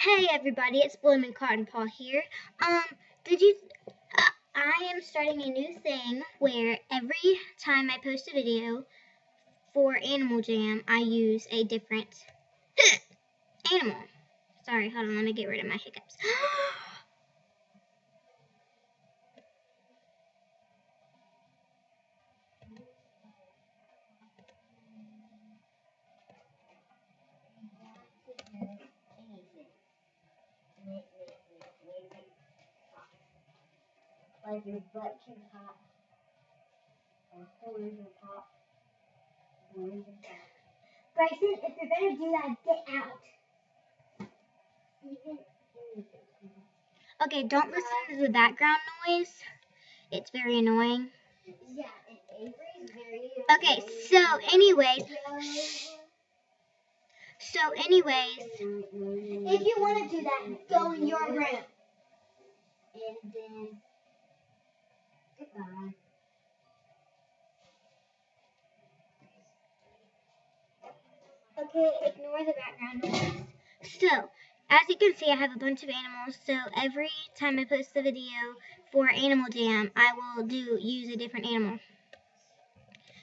Hey everybody, it's Blooming Cotton Paw here. Did you? I am starting a new thing where every time I post a video for Animal Jam, I use a different animal. Sorry, hold on, let me get rid of my hiccups. Like your butt can pop, or holes will pop, holes will pop. Bryson, if you're gonna do that, get out. Okay, don't listen to the background noise. It's very annoying. Yeah, and Avery's very. Okay, so anyways, if you want to do that, go in your room. And then, goodbye. Okay, ignore the background noise. So, as you can see, I have a bunch of animals. So every time I post the video for Animal Jam, I will use a different animal.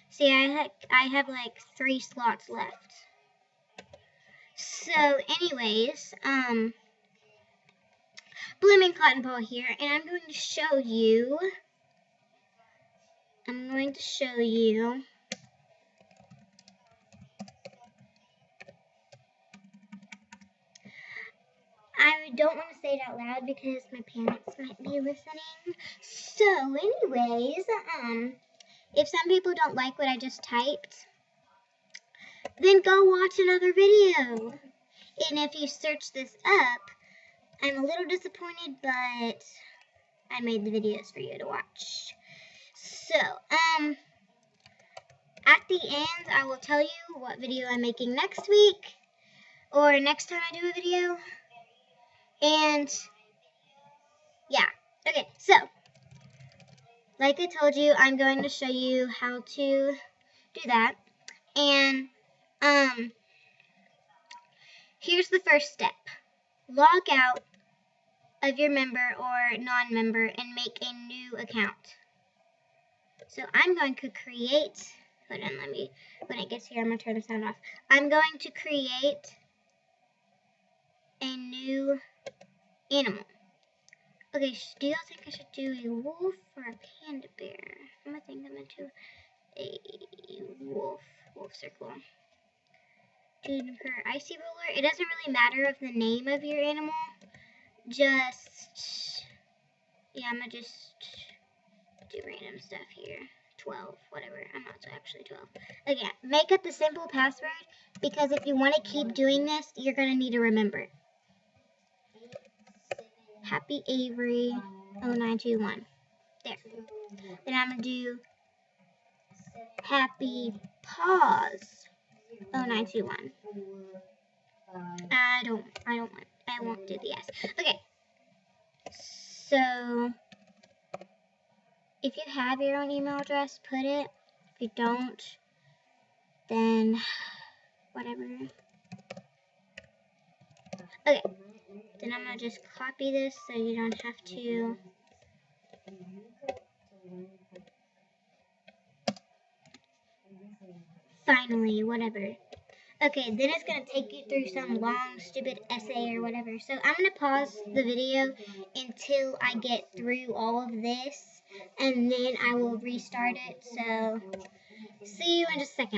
See, I have like 3 slots left. So, anyways, Blooming Cotton Ball here, and I'm going to show you. I don't want to say it out loud because my parents might be listening. So, anyways, if some people don't like what I just typed, then go watch another video. And if you search this up, I'm a little disappointed, but I made the videos for you to watch. So, at the end, I will tell you what video I'm making next week, or next time I do a video. And, yeah. Okay, so, like I told you, I'm going to show you how to do that. And, here's the first step. Log out of your member or non-member and make a new account. So I'm going to create, hold on, when it gets here, I'm going to turn the sound off. I'm going to create a new animal. Okay, do y'all think I should do a wolf or a panda bear? I'm going to do a wolf circle. Juniper icy ruler. It doesn't really matter of the name of your animal. Just, yeah, I'm going to just do random stuff here. 12, whatever. I'm not actually 12. Again, make up the simple password because if you want to keep doing this, you're going to need to remember it. Happy Avery 0921. There. Then I'm going to do Happy Paws 0921. I won't do the S. Okay. So, if you have your own email address, put it. If you don't, then whatever. Okay. Then I'm going to just copy this so you don't have to. Finally, whatever. Okay, then it's going to take you through some long, stupid essay or whatever. So I'm going to pause the video until I get through all of this, and then I will restart it. So, see you in just a second.